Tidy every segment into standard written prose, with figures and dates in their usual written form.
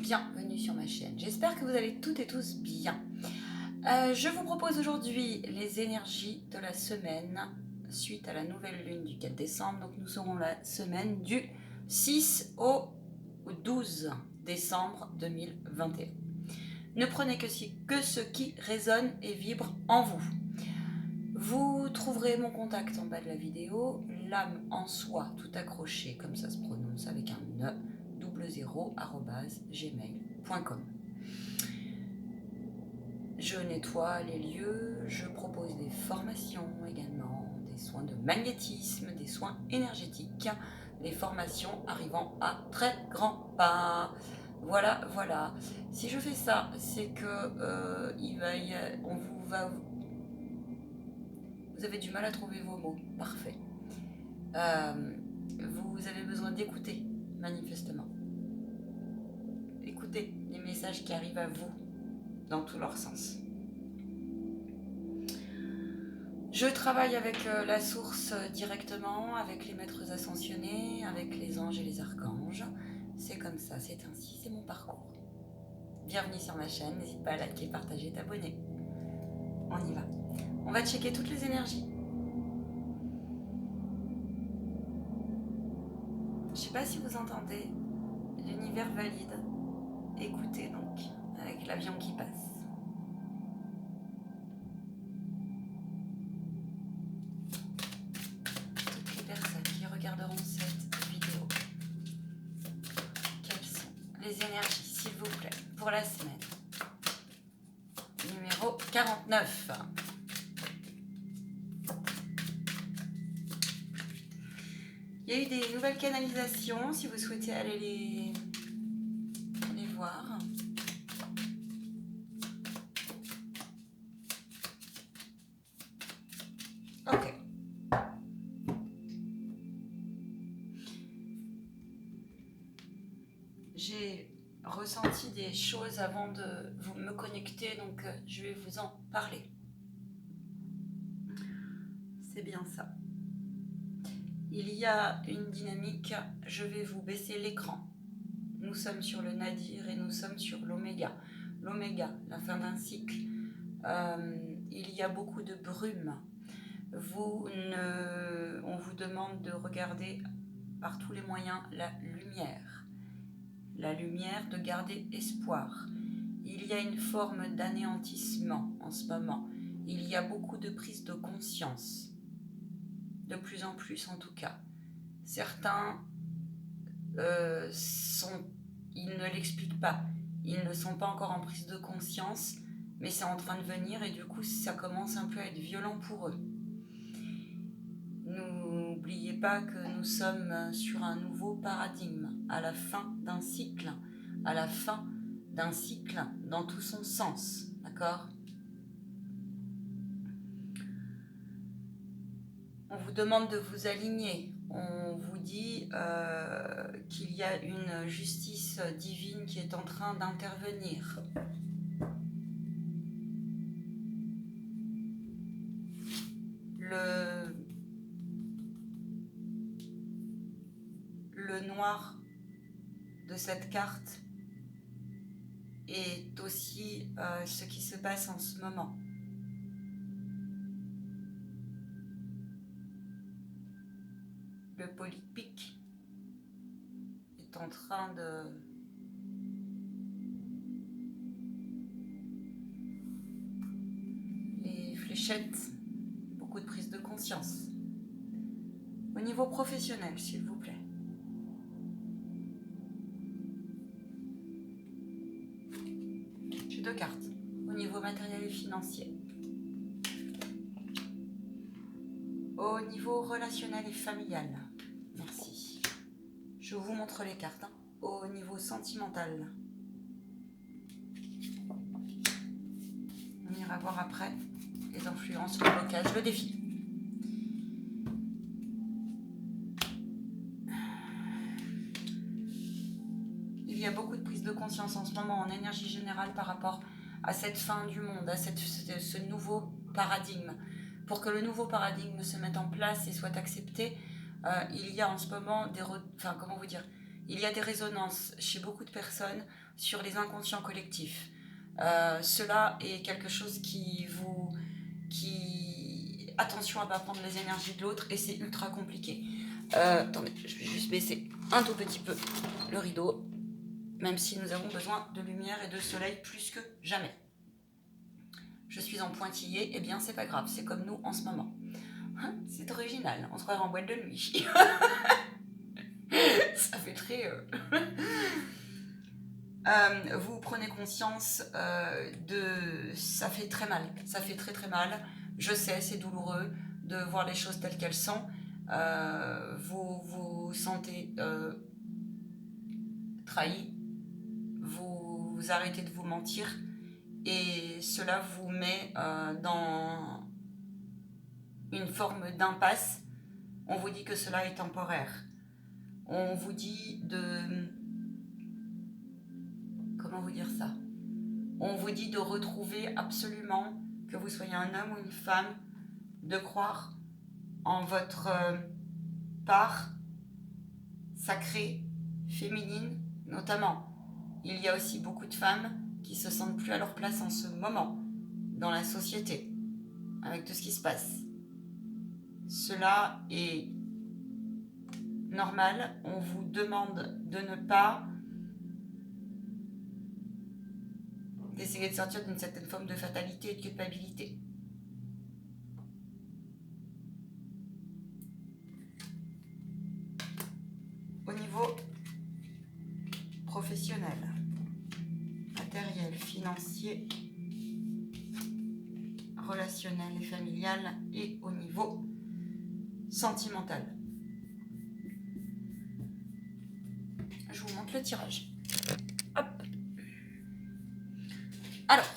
bienvenue sur ma chaîne. J'espère que vous allez toutes et tous bien. Je vous propose aujourd'hui les énergies de la semaine suite à la nouvelle lune du 4 décembre. Donc nous serons la semaine du 6 au 12 décembre 2021. Ne prenez que ce qui résonne et vibre en vous. Vous trouverez mon contact en bas de la vidéo, l'âme en soi tout accroché comme ça se prononce avec un E, 00@gmail.com. Je nettoie les lieux, je propose des formations également, des soins de magnétisme, des soins énergétiques, des formations arrivant à très grands pas. Voilà. Si je fais ça, c'est que vous avez du mal à trouver vos mots. Parfait. Vous avez besoin d'écouter, manifestement. Écoutez les messages qui arrivent à vous dans tous leurs sens. Je travaille avec la source directement, avec les maîtres ascensionnés, avec les anges et les archanges. C'est comme ça, c'est ainsi, c'est mon parcours. Bienvenue sur ma chaîne, n'hésite pas à liker, partager, t'abonner. On y va. On va checker toutes les énergies. Je ne sais pas si vous entendez, l'univers valide. Écoutez donc, avec l'avion qui passe. Toutes les personnes qui regarderont cette vidéo, quelles sont les énergies, s'il vous plaît, pour la semaine numéro 49. Il y a eu des nouvelles canalisations, si vous souhaitez aller les voir. Ok. J'ai ressenti des choses avant de me connecter, donc je vais vous en parler. C'est bien ça. Il y a une dynamique, je vais vous baisser l'écran. Nous sommes sur le nadir et nous sommes sur l'oméga. L'oméga, la fin d'un cycle. Il y a beaucoup de brume. On vous demande de regarder par tous les moyens la lumière. La lumière, de garder espoir. Il y a une forme d'anéantissement en ce moment. Il y a beaucoup de prise de conscience. De plus en plus en tout cas. Certains ils ne l'expliquent pas. Ils ne sont pas encore en prise de conscience, mais c'est en train de venir et du coup ça commence un peu à être violent pour eux. N'oubliez pas que nous sommes sur un nouveau paradigme, à la fin d'un cycle, dans tout son sens, d'accord ? On vous demande de vous aligner, on vous dit qu'il y a une justice divine qui est en train d'intervenir. Le noir de cette carte est aussi ce qui se passe en ce moment. Le polypic est en train de les fléchettes, beaucoup de prise de conscience. Au niveau professionnel, s'il vous plaît. J'ai 2 cartes. Au niveau matériel et financier. Au niveau relationnel et familial. Merci. Je vous montre les cartes. Au niveau sentimental. On ira voir après les influences, le blocage, le défi. Il y a beaucoup de prise de conscience en ce moment en énergie générale par rapport à cette fin du monde, à ce nouveau paradigme. Pour que le nouveau paradigme se mette en place et soit accepté, il y a en ce moment Il y a des résonances chez beaucoup de personnes sur les inconscients collectifs. Cela est quelque chose attention à ne pas prendre les énergies de l'autre, et c'est ultra compliqué. Attendez, je vais juste baisser un tout petit peu le rideau, même si nous avons besoin de lumière et de soleil plus que jamais. Je suis en pointillé, eh bien c'est pas grave, c'est comme nous en ce moment. C'est original, on se croirait en boîte de nuit. Ça fait très... vous prenez conscience de... Ça fait très mal, ça fait très très mal. Je sais, c'est douloureux de voir les choses telles qu'elles sont. Vous vous sentez trahi, vous arrêtez de vous mentir, et cela vous met dans une forme d'impasse. On vous dit que cela est temporaire. On vous dit de... Comment vous dire ça ? On vous dit de retrouver absolument, que vous soyez un homme ou une femme, de croire en votre part sacrée, féminine notamment. Il y a aussi beaucoup de femmes qui se sentent plus à leur place en ce moment dans la société, avec tout ce qui se passe. Cela est normal. On vous demande de ne pas d'essayer de sortir d'une certaine forme de fatalité et de culpabilité. Au niveau professionnel, matériel, financier, relationnel et familial, et au niveau sentimental. Je vous montre le tirage. Hop. Alors,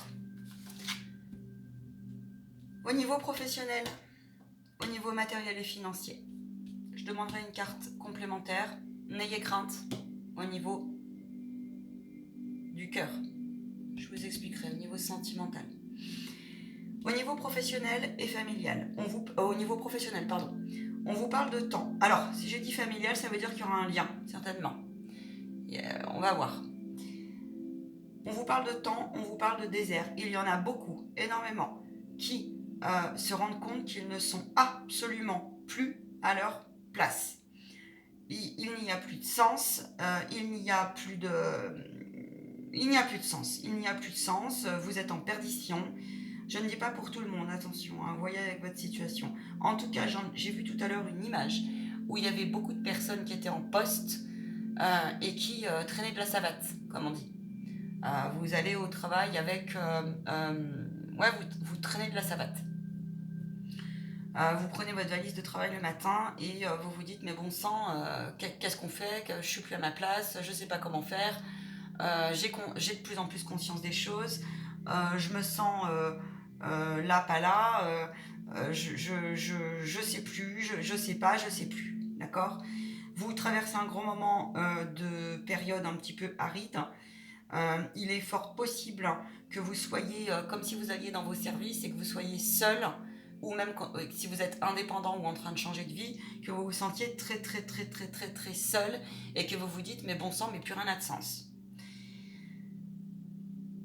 au niveau professionnel, au niveau matériel et financier, je demanderai une carte complémentaire. N'ayez crainte au niveau du cœur. Je vous expliquerai au niveau sentimental. Au niveau professionnel et familial, au niveau professionnel, pardon, on vous parle de temps. Alors, si j'ai dit familial, ça veut dire qu'il y aura un lien, certainement. On va voir. On vous parle de temps, on vous parle de désert. Il y en a beaucoup, énormément, qui se rendent compte qu'ils ne sont absolument plus à leur place. Il n'y a plus de sens, il n'y a plus de sens, vous êtes en perdition. Je ne dis pas pour tout le monde, attention, voyez avec votre situation. En tout cas, j'ai vu tout à l'heure une image où il y avait beaucoup de personnes qui étaient en poste et qui traînaient de la savate, comme on dit. Vous allez au travail avec... vous traînez de la savate. Vous prenez votre valise de travail le matin et vous vous dites, mais bon sang, qu'est-ce qu'on fait, que je suis plus à ma place, je sais pas comment faire, j'ai de plus en plus conscience des choses, je me sens là, pas là, je sais plus, je sais pas, je sais plus, d'accord ? Vous traversez un grand moment de période un petit peu aride. Il est fort possible que vous soyez comme si vous alliez dans vos services et que vous soyez seul, ou même si vous êtes indépendant ou en train de changer de vie, que vous vous sentiez très très très très très très seul et que vous vous dites mais bon sang, mais plus rien n'a de sens.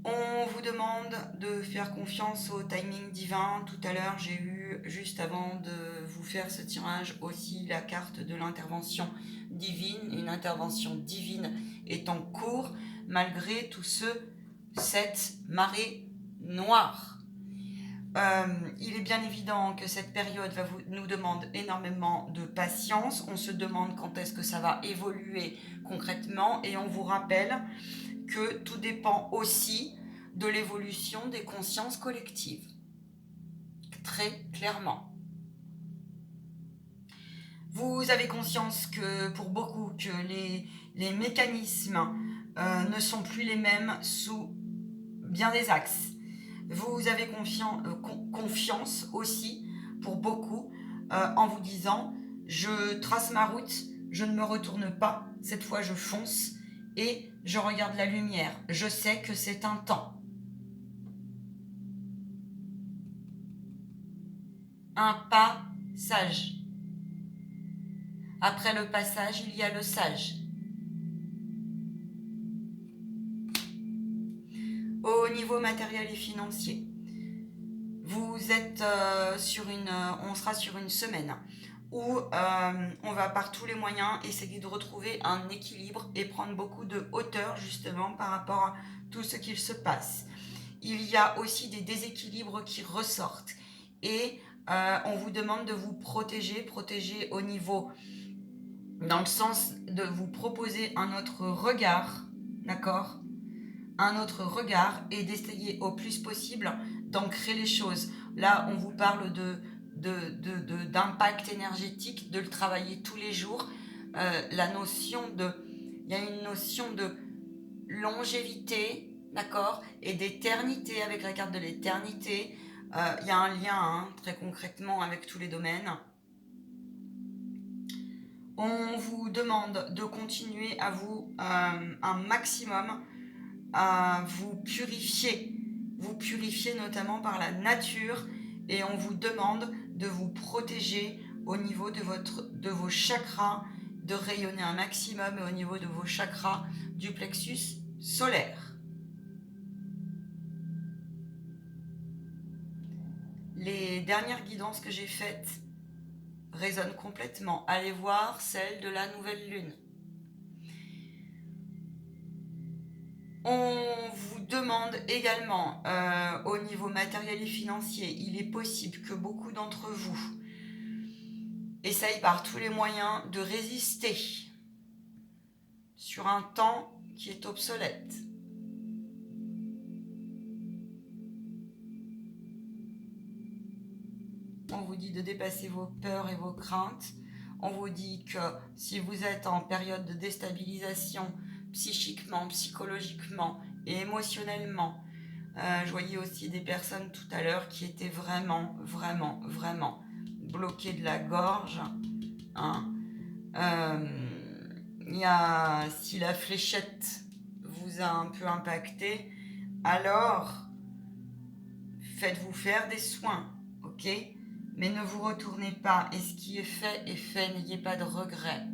On vous demande de faire confiance au timing divin. Tout à l'heure, j'ai eu, juste avant de vous faire ce tirage, aussi la carte de l'intervention divine. Une intervention divine est en cours, malgré cette marée noire. Il est bien évident que cette période nous demande énormément de patience. On se demande quand est-ce que ça va évoluer concrètement, et on vous rappelle que tout dépend aussi de l'évolution des consciences collectives. Très clairement. Vous avez conscience que pour beaucoup, que les mécanismes ne sont plus les mêmes sous bien des axes. Vous avez confiance aussi, pour beaucoup, en vous disant « Je trace ma route, je ne me retourne pas, cette fois je fonce et je regarde la lumière. Je sais que c'est un temps. » Un passage. Après le passage, il y a le sage. Au niveau matériel et financier, vous êtes on sera sur une semaine où on va par tous les moyens essayer de retrouver un équilibre et prendre beaucoup de hauteur justement par rapport à tout ce qu'il se passe. Il y a aussi des déséquilibres qui ressortent et on vous demande de vous protéger au niveau, dans le sens de vous proposer un autre regard, d'accord ? Un autre regard et d'essayer au plus possible d'ancrer les choses. Là, on vous parle d'impact énergétique, de le travailler tous les jours. Il y a une notion de longévité, d'accord, et d'éternité avec la carte de l'éternité. Il y a un lien, très concrètement, avec tous les domaines. On vous demande de continuer à vous, un maximum, à vous purifier notamment par la nature, et on vous demande de vous protéger au niveau de vos chakras, de rayonner un maximum au niveau de vos chakras du plexus solaire. Les dernières guidances que j'ai faites résonnent complètement. Allez voir celle de la nouvelle lune. On vous demande également, au niveau matériel et financier, il est possible que beaucoup d'entre vous essayent par tous les moyens de résister sur un temps qui est obsolète. On vous dit de dépasser vos peurs et vos craintes. On vous dit que si vous êtes en période de déstabilisation psychiquement, psychologiquement et émotionnellement, je voyais aussi des personnes tout à l'heure qui étaient vraiment bloquées de la gorge. Si la fléchette vous a un peu impacté, alors faites-vous faire des soins, ok ? Mais ne vous retournez pas, et ce qui est fait, n'ayez pas de regrets.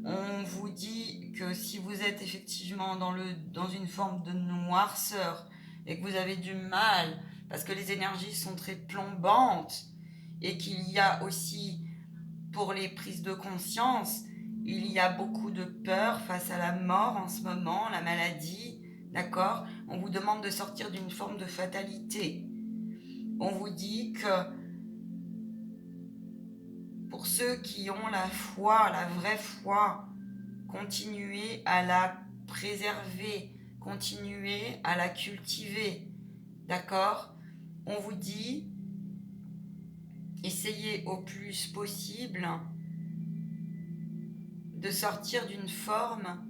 On vous dit que si vous êtes effectivement dans une forme de noirceur et que vous avez du mal, parce que les énergies sont très plombantes, et qu'il y a aussi, pour les prises de conscience, il y a beaucoup de peur face à la mort en ce moment, la maladie, d'accord ? On vous demande de sortir d'une forme de fatalité. On vous dit que pour ceux qui ont la foi, la vraie foi, continuez à la préserver, continuez à la cultiver, d'accord ? On vous dit, essayez au plus possible de sortir d'une forme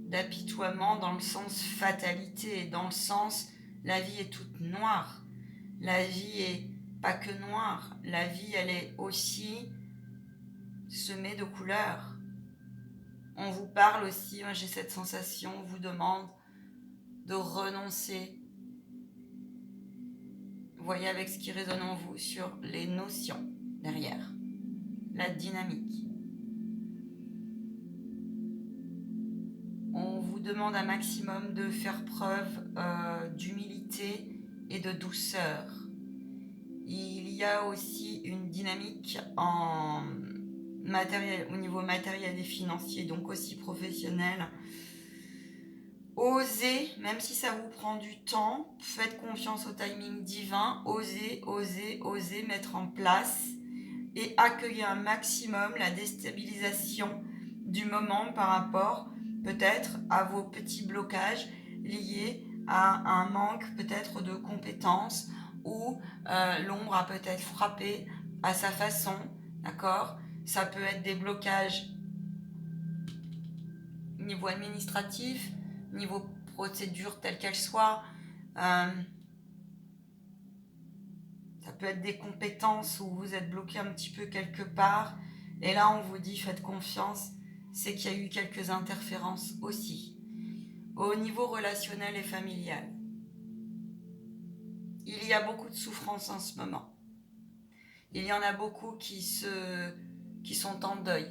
d'apitoiement dans le sens fatalité, dans le sens la vie est toute noire. La vie est pas que noire, la vie elle est aussi semée de couleurs. On vous parle aussi, moi j'ai cette sensation, on vous demande de renoncer. Voyez avec ce qui résonne en vous sur les notions derrière, la dynamique. On vous demande un maximum de faire preuve d'humilité et de douceur. Il y a aussi une dynamique au niveau matériel et financier, donc aussi professionnel. Osez, même si ça vous prend du temps, faites confiance au timing divin, osez mettre en place et accueillez un maximum la déstabilisation du moment par rapport peut-être à vos petits blocages liés à un manque peut-être de compétences ou l'ombre a peut-être frappé à sa façon, d'accord ? Ça peut être des blocages niveau administratif, niveau procédure telle qu'elle soit. Ça peut être des compétences où vous êtes bloqué un petit peu quelque part. Et là, on vous dit, faites confiance, c'est qu'il y a eu quelques interférences aussi. Au niveau relationnel et familial, il y a beaucoup de souffrance en ce moment. Il y en a beaucoup qui sont en deuil.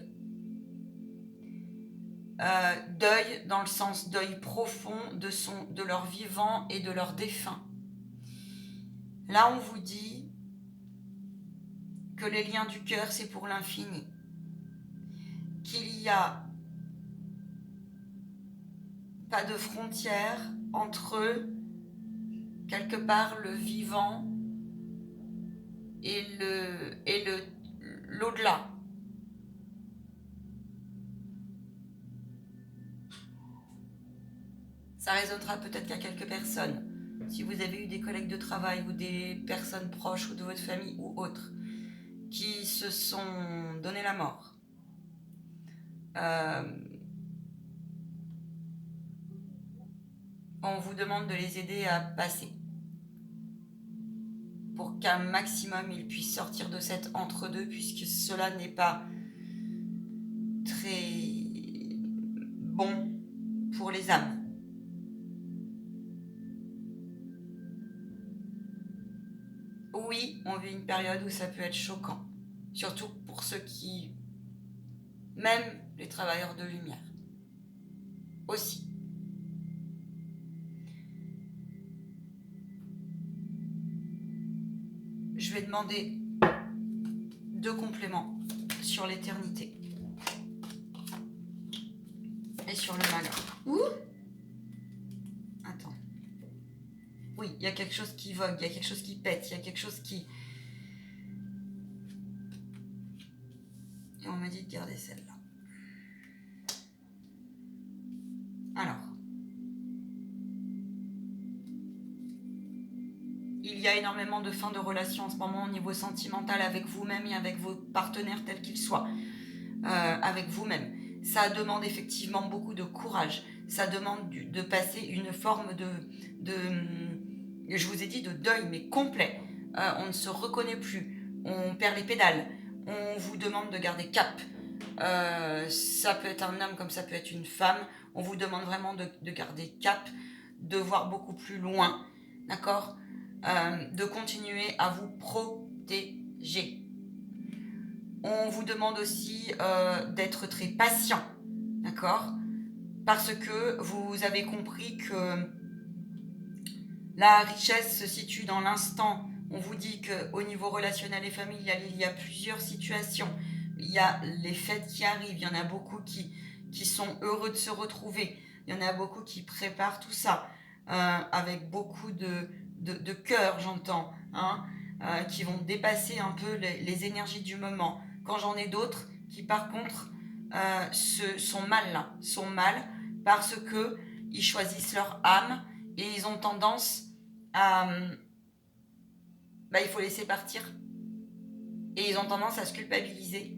Deuil dans le sens deuil profond de leur vivant et de leur défunt. Là, on vous dit que les liens du cœur, c'est pour l'infini. Qu'il y a pas de frontière entre quelque part le vivant et l'au-delà. Ça résonnera peut-être qu'à quelques personnes. Si vous avez eu des collègues de travail ou des personnes proches ou de votre famille ou autres qui se sont donné la mort, on vous demande de les aider à passer pour qu'un maximum ils puissent sortir de cet entre-deux, puisque cela n'est pas très bon pour les âmes. Oui, on vit une période où ça peut être choquant, surtout pour ceux qui, même les travailleurs de lumière, aussi. Je vais demander 2 compléments sur l'éternité et sur le malheur. Où? Attends. Oui, il y a quelque chose qui vogue, il y a quelque chose qui pète, il y a quelque chose qui... Et on m'a dit de garder celle-là. Alors. Il y a énormément de fins de relations en ce moment au niveau sentimental avec vous-même et avec vos partenaires tels qu'ils soient. Avec vous-même. Ça demande effectivement beaucoup de courage. Ça demande de passer une forme je vous ai dit, de deuil, mais complet. On ne se reconnaît plus. On perd les pédales. On vous demande de garder cap. Ça peut être un homme comme ça peut être une femme. On vous demande vraiment de garder cap, de voir beaucoup plus loin. D'accord ? De continuer à vous protéger. On vous demande aussi d'être très patient, d'accord ? Parce que vous avez compris que la richesse se situe dans l'instant. On vous dit qu'au niveau relationnel et familial, il y a plusieurs situations. Il y a les fêtes qui arrivent, il y en a beaucoup qui sont heureux de se retrouver. Il y en a beaucoup qui préparent tout ça avec beaucoup de cœur, j'entends, hein, qui vont dépasser un peu les énergies du moment. Quand j'en ai d'autres qui, par contre, sont mal parce qu'ils choisissent leur âme et ils ont tendance à... il faut laisser partir. Et ils ont tendance à se culpabiliser.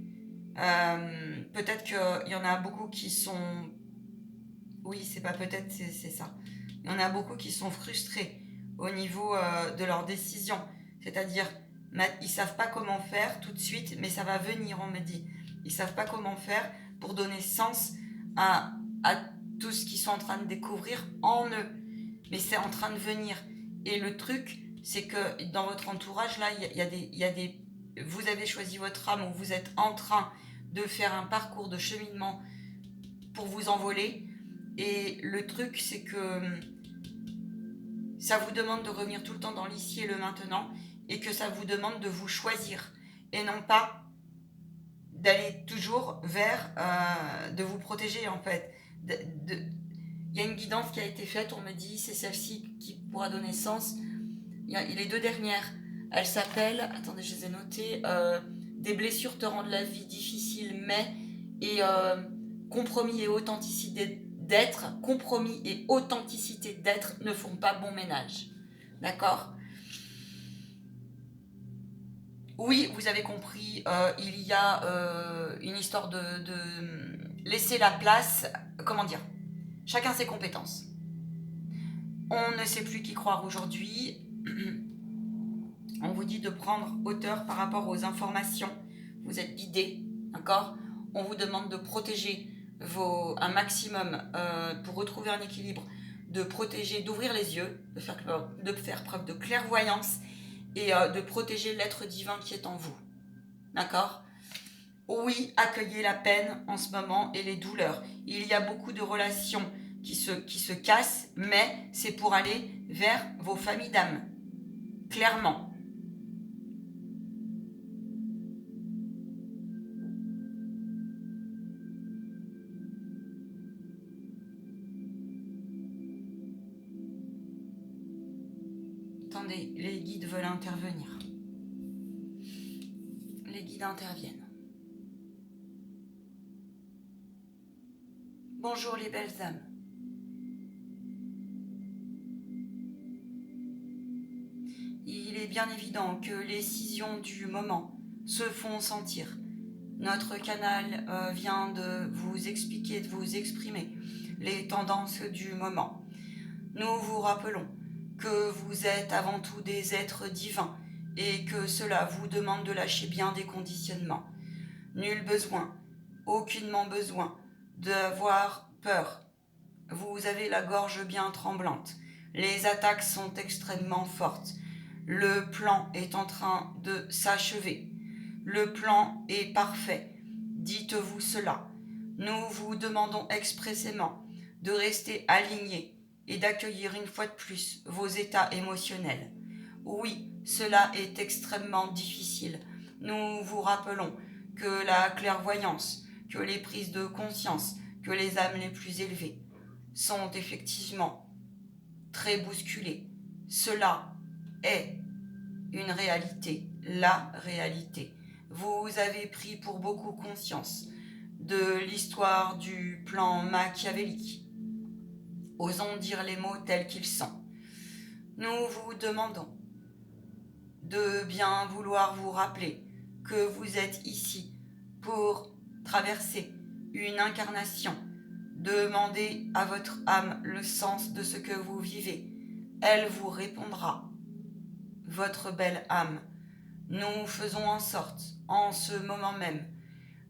Peut-être qu'il y en a beaucoup qui sont... Oui, c'est pas peut-être, c'est ça. Il y en a beaucoup qui sont frustrés au niveau de leurs décisions. C'est-à-dire, ils savent pas comment faire tout de suite, mais ça va venir, on me dit. Ils savent pas comment faire pour donner sens à tout ce qu'ils sont en train de découvrir en eux. Mais c'est en train de venir. Et le truc, c'est que dans votre entourage, là, il y a des... Vous avez choisi votre âme ou vous êtes en train de faire un parcours de cheminement pour vous envoler. Et le truc, c'est que ça vous demande de revenir tout le temps dans l'ici et le maintenant et que ça vous demande de vous choisir et non pas d'aller toujours vers de vous protéger en fait. Il y a une guidance qui a été faite, on me dit, c'est celle-ci qui pourra donner sens. Il y a les 2 dernières, elles s'appellent, attendez, je les ai notées, des blessures te rendent la vie difficile, mais, et compromis et authenticité d'être ne font pas bon ménage. D'accord ? Oui, vous avez compris, il y a une histoire de laisser la place, comment dire ? Chacun ses compétences. On ne sait plus qui croire aujourd'hui. On vous dit de prendre hauteur par rapport aux informations. Vous êtes guidé, d'accord ? On vous demande de protéger un maximum pour retrouver un équilibre, de protéger, d'ouvrir les yeux, de faire preuve de clairvoyance et de protéger l'être divin qui est en vous. D'accord ? Oui, accueillez la peine en ce moment et les douleurs. Il y a beaucoup de relations qui se cassent, mais c'est pour aller vers vos familles d'âme. Clairement. Attendez, les guides veulent intervenir. Les guides interviennent. Bonjour les belles âmes. Il est bien évident que les scissions du moment se font sentir. Notre canal vient de vous expliquer, de vous exprimer les tendances du moment. Nous vous rappelons que vous êtes avant tout des êtres divins et que cela vous demande de lâcher bien des conditionnements. Nul besoin, aucunement besoin d'avoir peur. Vous avez la gorge bien tremblante. Les attaques sont extrêmement fortes. Le plan est en train de s'achever. Le plan est parfait. Dites-vous cela. Nous vous demandons expressément de rester alignés et d'accueillir une fois de plus vos états émotionnels. Oui, cela est extrêmement difficile. Nous vous rappelons que la clairvoyance, que les prises de conscience, que les âmes les plus élevées sont effectivement très bousculées. Cela est une réalité, la réalité. Vous avez pris pour beaucoup conscience de l'histoire du plan machiavélique. Osons dire les mots tels qu'ils sont. Nous vous demandons de bien vouloir vous rappeler que vous êtes ici pour traverser une incarnation. Demandez à votre âme le sens de ce que vous vivez. Elle vous répondra. Votre belle âme, nous faisons en sorte, en ce moment même,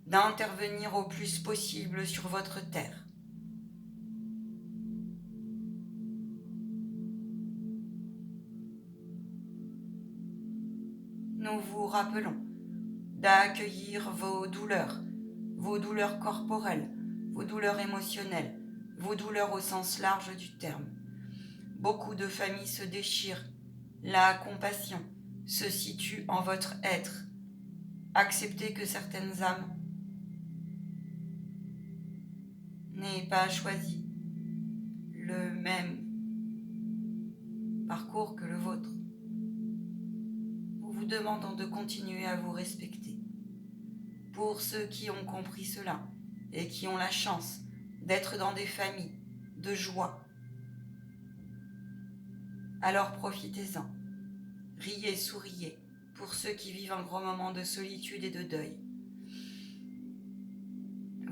d'intervenir au plus possible sur votre terre. Nous vous rappelons d'accueillir vos douleurs corporelles, vos douleurs émotionnelles, vos douleurs au sens large du terme. Beaucoup de familles se déchirent. La compassion se situe en votre être. Acceptez que certaines âmes n'aient pas choisi le même parcours que le vôtre. Nous vous demandons de continuer à vous respecter. Pour ceux qui ont compris cela et qui ont la chance d'être dans des familles de joie, alors profitez-en. Riez, souriez pour ceux qui vivent un grand moment de solitude et de deuil.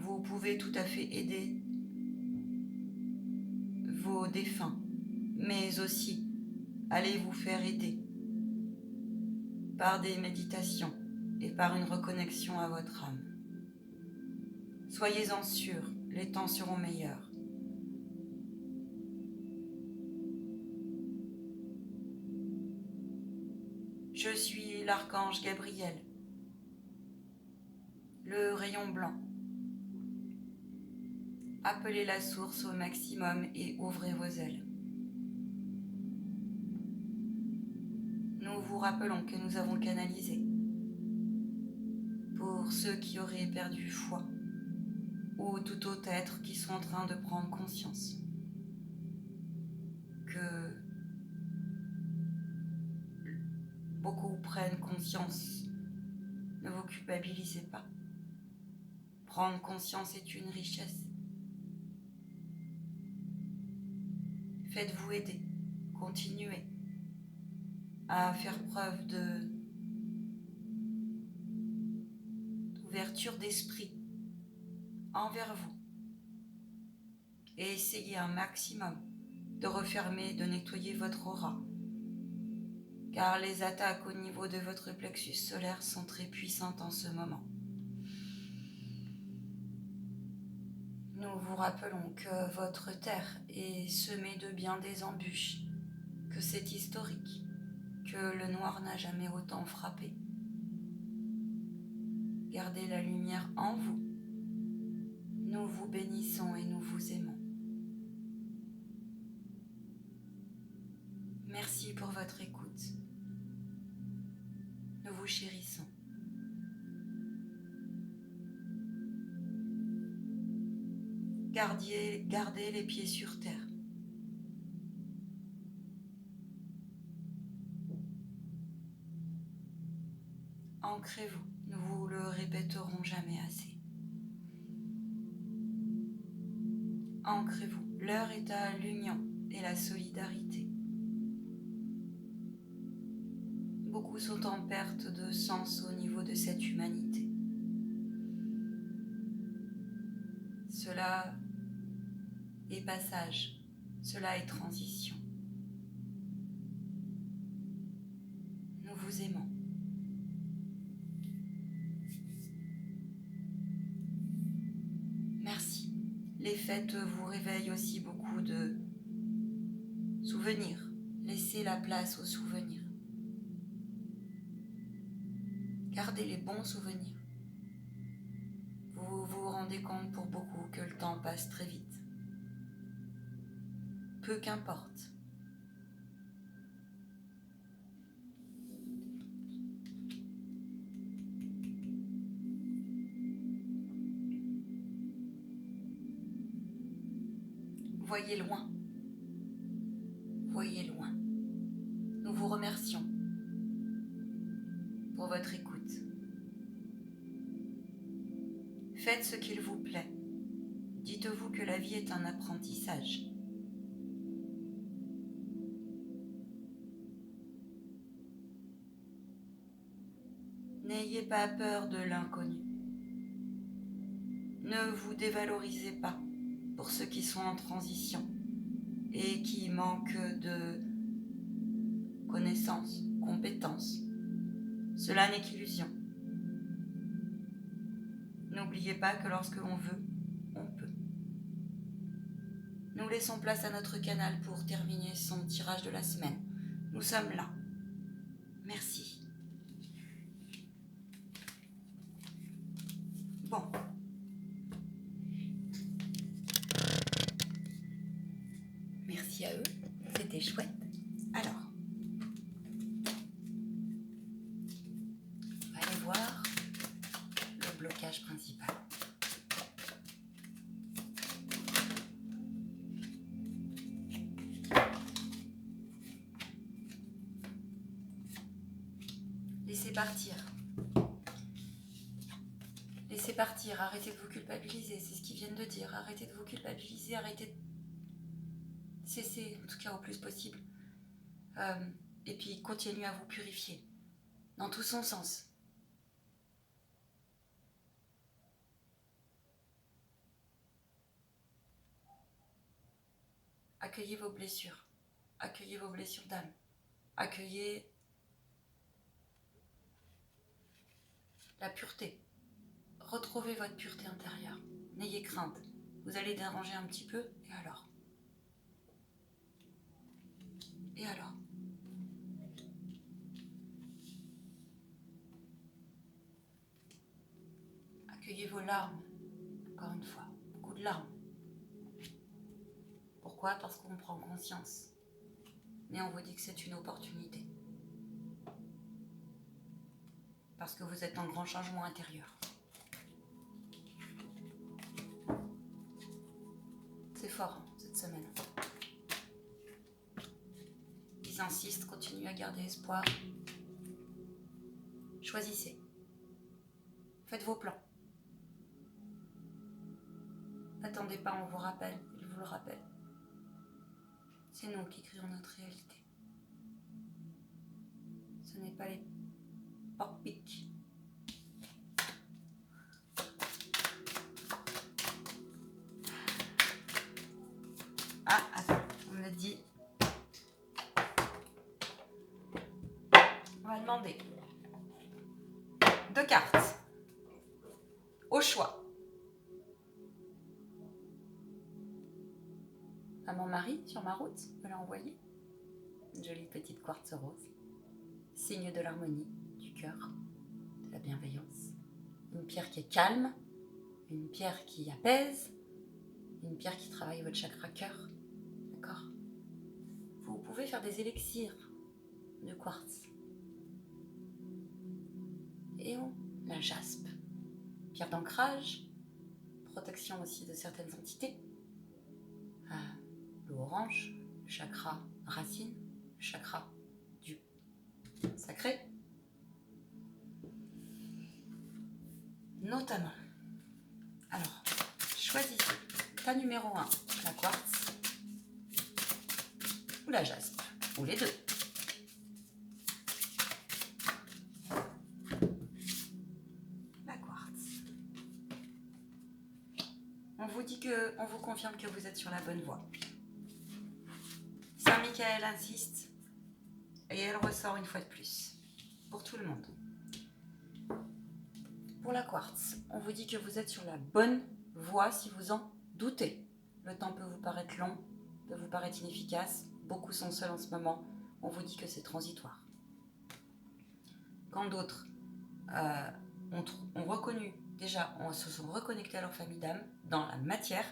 Vous pouvez tout à fait aider vos défunts, mais aussi allez vous faire aider par des méditations et par une reconnexion à votre âme. Soyez-en sûrs, les temps seront meilleurs. Je suis l'archange Gabriel, le rayon blanc. Appelez la source au maximum et ouvrez vos ailes. Nous vous rappelons que nous avons canalisé pour ceux qui auraient perdu foi ou tout autre être qui sont en train de prendre conscience que beaucoup prennent conscience. Ne vous culpabilisez pas. Prendre conscience est une richesse. Faites-vous aider. Continuez à faire preuve d'ouverture d'esprit envers vous. Et essayez un maximum de refermer, de nettoyer votre aura. Car les attaques au niveau de votre plexus solaire sont très puissantes en ce moment. Nous vous rappelons que votre terre est semée de bien des embûches, que c'est historique, que le noir n'a jamais autant frappé. Gardez la lumière en vous. Nous vous bénissons et nous vous aimons. Merci pour votre écoute. Nous vous chérissons. Gardez les pieds sur terre. Ancrez-vous, nous vous le répéterons jamais assez. Ancrez-vous, l'heure est à l'union et la solidarité. Beaucoup sont en perte de sens au niveau de cette humanité. Cela est passage, cela est transition. Nous vous aimons. Merci. Les fêtes vous réveillent aussi beaucoup de souvenirs. Laissez la place aux souvenirs. Gardez les bons souvenirs. Vous vous rendez compte pour beaucoup que le temps passe très vite. Peu qu'importe. Voyez loin. Voyez loin. Nous vous remercions pour votre écoute. Faites ce qu'il vous plaît. Dites-vous que la vie est un apprentissage. N'ayez pas peur de l'inconnu. Ne vous dévalorisez pas pour ceux qui sont en transition et qui manquent de connaissances, compétences. Cela n'est qu'illusion. N'oubliez pas que lorsque l'on veut, on peut. Nous laissons place à notre canal pour terminer son tirage de la semaine. Nous sommes là. Merci. Bon. Merci à eux, c'était chouette. Alors, on va aller voir le blocage principal. Laissez partir. Laissez partir, arrêtez de vous culpabiliser, c'est ce qu'ils viennent de dire. Arrêtez de vous culpabiliser, arrêtez de cesser, en tout cas au plus possible. Et puis continuez à vous purifier, dans tout son sens. Accueillez vos blessures d'âme, accueillez la pureté. Retrouvez votre pureté intérieure. N'ayez crainte. Vous allez déranger un petit peu, et alors ? Et alors ? Accueillez vos larmes, encore une fois, beaucoup de larmes. Pourquoi ? Parce qu'on prend conscience. Mais on vous dit que c'est une opportunité. Parce que vous êtes en grand changement intérieur. C'est fort, hein, cette semaine. Ils insistent, continuez à garder espoir. Choisissez. Faites vos plans. N'attendez pas, on vous rappelle, ils vous le rappellent. C'est nous qui créons notre réalité. Ce n'est pas les porc-pics. Ah, attends, on me dit. On va demander 2 cartes. Au choix. À mon mari, sur ma route, me l'a envoyé. Une jolie petite quartz rose. Signe de l'harmonie, du cœur, de la bienveillance. une pierre qui est calme, une pierre qui apaise, une pierre qui travaille votre chakra cœur. D'accord? Vous pouvez faire des élixirs de quartz. Et la jaspe, pierre d'ancrage, protection aussi de certaines entités. Le orange, le chakra racine, le chakra du sacré. Notamment. Alors, choisissez ta numéro 1, la quartz, ou la jaspe, ou les deux. La quartz. On vous confirme que vous êtes sur la bonne voie. Saint Michael insiste et elle ressort une fois de plus pour tout le monde. Pour la quartz, on vous dit que vous êtes sur la bonne voie si vous en doutez. Le temps peut vous paraître long, peut vous paraître inefficace. Beaucoup sont seuls en ce moment. On vous dit que c'est transitoire. Quand d'autres ont reconnu, déjà, on se sont reconnectés à leur famille d'âme dans la matière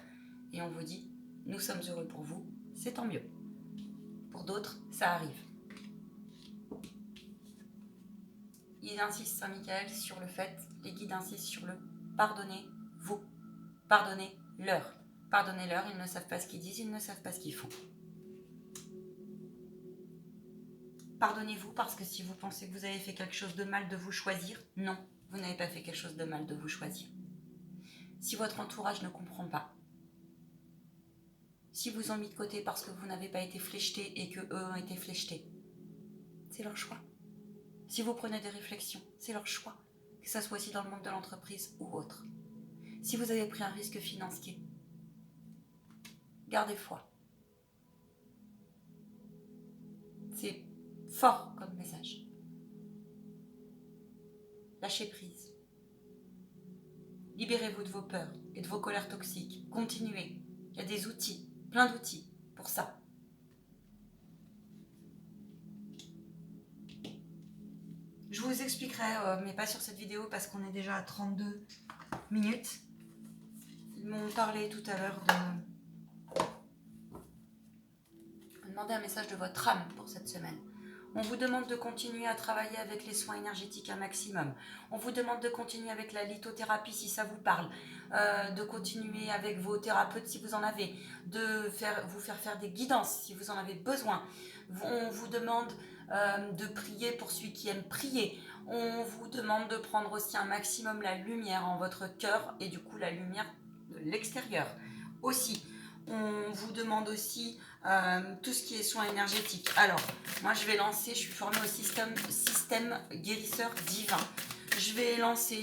et on vous dit, nous sommes heureux pour vous, c'est tant mieux. Pour d'autres, ça arrive. Il insiste, Saint Michael, sur le fait, les guides insistent sur le pardonnez-vous, pardonnez-leur. Pardonnez-leur, ils ne savent pas ce qu'ils disent, ils ne savent pas ce qu'ils font. Pardonnez-vous parce que si vous pensez que vous avez fait quelque chose de mal de vous choisir, non, vous n'avez pas fait quelque chose de mal de vous choisir. Si votre entourage ne comprend pas, si vous ont mis de côté parce que vous n'avez pas été flécheté et que eux ont été fléchetés, c'est leur choix. Si vous prenez des réflexions, c'est leur choix, que ce soit aussi dans le monde de l'entreprise ou autre. Si vous avez pris un risque financier, gardez foi. C'est fort comme message. Lâchez prise. Libérez-vous de vos peurs et de vos colères toxiques. Continuez. Il y a des outils, plein d'outils pour ça. Je vous expliquerai, mais pas sur cette vidéo parce qu'on est déjà à 32 minutes. Ils m'ont parlé tout à l'heure de demander un message de votre âme pour cette semaine. On vous demande de continuer à travailler avec les soins énergétiques un maximum. On vous demande de continuer avec la lithothérapie si ça vous parle, de continuer avec vos thérapeutes si vous en avez, de vous faire des guidances si vous en avez besoin. On vous demande de prier pour celui qui aime prier. On vous demande de prendre aussi un maximum la lumière en votre cœur et du coup la lumière de l'extérieur aussi. On vous demande aussi tout ce qui est soins énergétiques. Alors, moi je vais lancer, je suis formée au système guérisseur divin. Je vais lancer